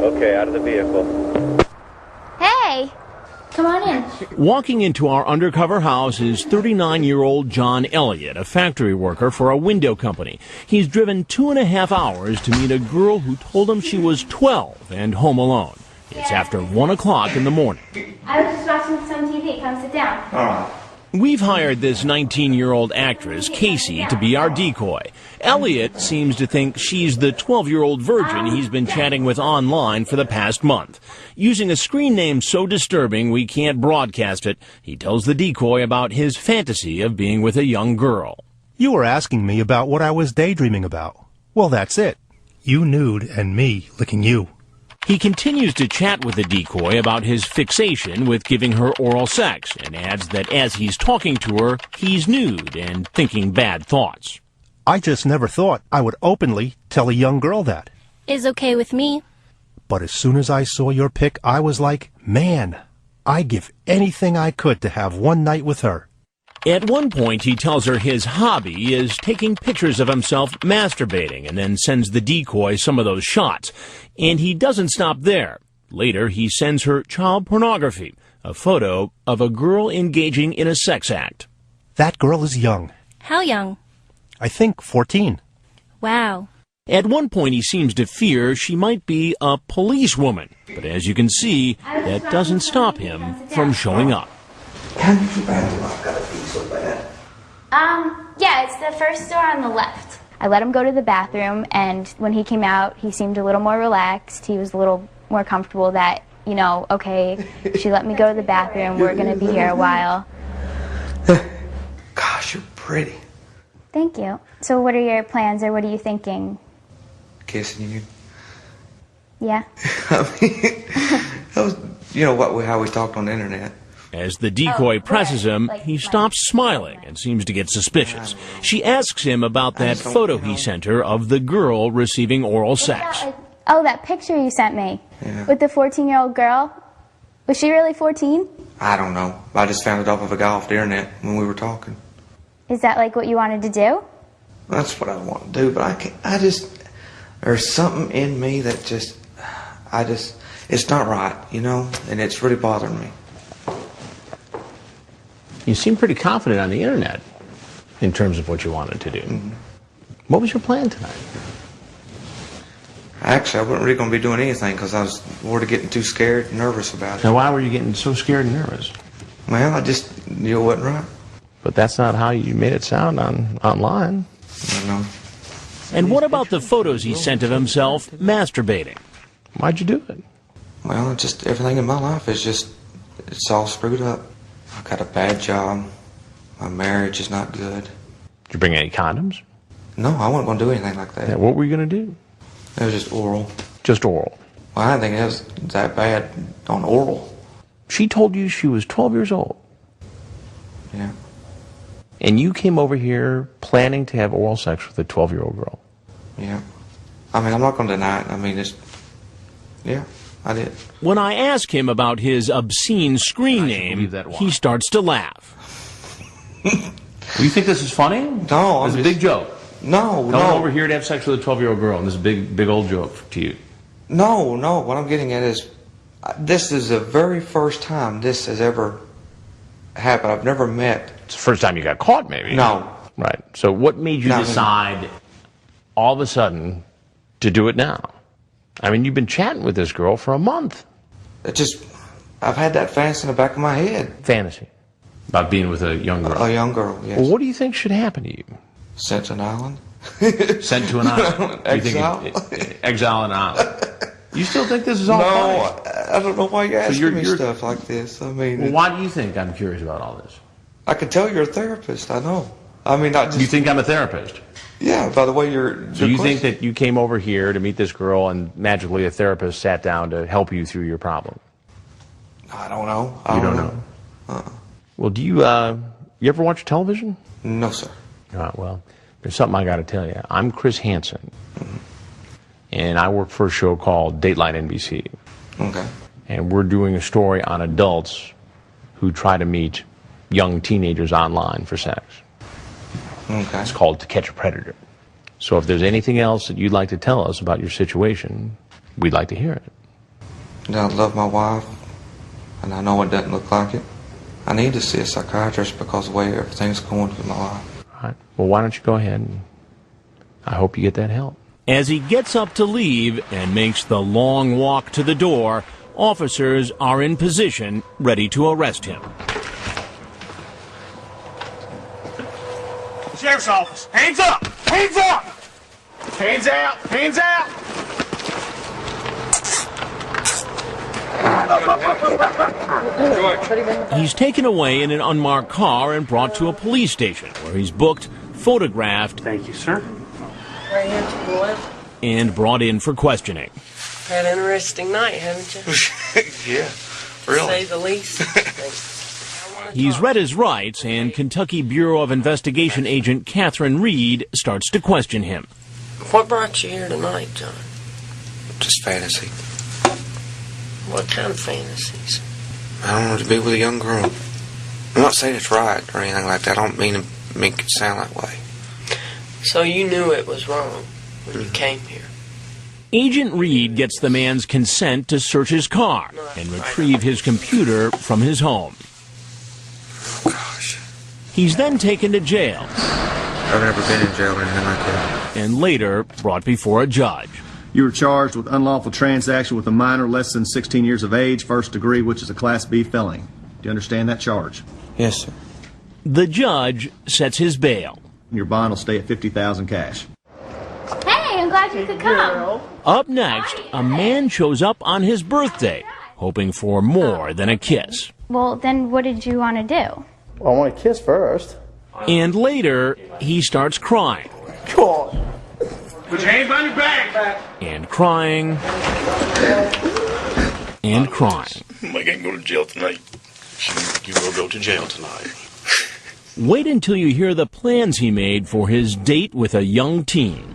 Okay, out of the vehicle. Hey, come on in. Walking into our undercover house is 39-year-old John Elliott, a factory worker for a window company. He's driven 2.5 hours to meet a girl who told him she was 12 and home alone. It's after 1 o'clock in the morning. I was just watching some TV. Come sit down. All right. We've hired this 19-year-old actress, Casey, to be our decoy. Elliot seems to think she's the 12-year-old virgin he's been chatting with online for the past month. Using a screen name so disturbing we can't broadcast it, he tells the decoy about his fantasy of being with a young girl. You were asking me about what I was daydreaming about. Well, that's it. You nude and me licking you. He continues to chat with the decoy about his fixation with giving her oral sex and adds that as he's talking to her, he's nude and thinking bad thoughts. I just never thought I would openly tell a young girl that. Is okay with me. But as soon as I saw your pic, I was like, man, I'd give anything I could to have one night with her. At one point, he tells her his hobby is taking pictures of himself masturbating and then sends the decoy some of those shots. And he doesn't stop there. Later, he sends her child pornography, a photo of a girl engaging in a sex act. That girl is young. How young? I think 14. Wow. At one point, he seems to fear she might be a policewoman. But as you can see, that doesn't stop him from showing up. Can you imagine I've got to be so bad? Yeah, it's the first door on the left. I let him go to the bathroom, and when he came out, he seemed a little more relaxed. He was a little more comfortable that, you know, okay, she let me go to the bathroom. We're going to be here a while. Gosh, you're pretty. Thank you. So what are your plans, or what are you thinking? Kissing you. Yeah? I mean, that was, how we talked on the internet. As the decoy presses him, he stops smiling and seems to get suspicious. She asks him about that photo he sent her of the girl receiving oral sex. Oh, that picture you sent me. Yeah. With the 14-year-old girl. Was she really 14? I don't know. I just found it off of a guy off the internet when we were talking. Is that like what you wanted to do? That's what I want to do, but there's something in me that it's not right, and it's really bothering me. You seem pretty confident on the internet in terms of what you wanted to do. Mm-hmm. What was your plan tonight? Actually, I wasn't really going to be doing anything because I was worried of getting too scared and nervous about it. Now, why were you getting so scared and nervous? Well, I just knew it wasn't right. But that's not how you made it sound online. I know. And what about the photos he sent of himself masturbating? Why'd you do it? Well, just everything in my life it's all screwed up. I got a bad job. My marriage is not good. Did you bring any condoms? No, I wasn't going to do anything like that. Yeah, what were you going to do? It was just oral. Just oral? Well, I didn't think it was that bad on oral. She told you she was 12 years old. Yeah. And you came over here planning to have oral sex with a 12-year-old girl. Yeah. I mean, I'm not going to deny it. I mean, yeah, I did. When I ask him about his obscene screen name, he starts to laugh. You think this is funny? No. It's a big joke. No. Coming over here to have sex with a 12-year-old girl, and this is a big old joke to you. No. What I'm getting at is, this is the very first time this has ever happened. I've never met. It's the first time you got caught, maybe. No. Right. So what made you decide all of a sudden to do it now? I mean, you've been chatting with this girl for a month. I've had that fantasy in the back of my head. Fantasy? About being with a young girl? A young girl, yes. Well, what do you think should happen to you? Sent to an island. Sent to an island? Exile. Exile on an island. You still think this is all funny? No, I don't know why you're asking me stuff like this. I mean... Well, why do you think I'm curious about all this? I can tell you're a therapist, I know. I mean, not just... You think I'm a therapist? Yeah, by the way you're... So you think that you came over here to meet this girl and magically a therapist sat down to help you through your problem? I don't know. You don't know? Well, do you ever watch television? No, sir. Well, there's something I got to tell you. I'm Chris Hansen, and I work for a show called Dateline NBC. Okay. And we're doing a story on adults who try to meet young teenagers online for sex. Okay. It's called To Catch a Predator. So if there's anything else that you'd like to tell us about your situation, we'd like to hear it. And I love my wife, and I know it doesn't look like it. I need to see a psychiatrist because of the way everything's going with my life. All right. Well, why don't you go ahead and I hope you get that help. As he gets up to leave and makes the long walk to the door, officers are in position, ready to arrest him. Sheriff's office. Hands up! Hands up! Hands out! Hands out! He's taken away in an unmarked car and brought to a police station where he's booked, photographed, Thank you, sir. Right here to the left. and brought in for questioning. Had an interesting night, haven't you? Yeah, To say the least. He's read his rights, and Kentucky Bureau of Investigation agent Catherine Reed starts to question him. What brought you here tonight, John? Just fantasy. What kind of fantasies? I don't want to be with a young girl. I'm not saying it's right or anything like that. I don't mean to make it sound that way. So you knew it was wrong when you came here. Agent Reed gets the man's consent to search his car and retrieve his computer from his home. Gosh. He's then taken to jail I've never been in jail or anything like that. and later brought before a judge. You were charged with unlawful transaction with a minor less than 16 years of age, first degree, which is a Class B felony. Do you understand that charge? Yes, sir. The judge sets his bail. Your bond will stay at $50,000 cash. Hey, I'm glad you could come. Up next, a man shows up on his birthday, hoping for more than a kiss. Well, then what did you want to do? Well, I want to kiss first. And later, he starts crying. God. Put your hands behind your back. And crying. And crying. Mike ain't going to jail tonight. You will go to jail tonight. Wait until you hear the plans he made for his date with a young teen.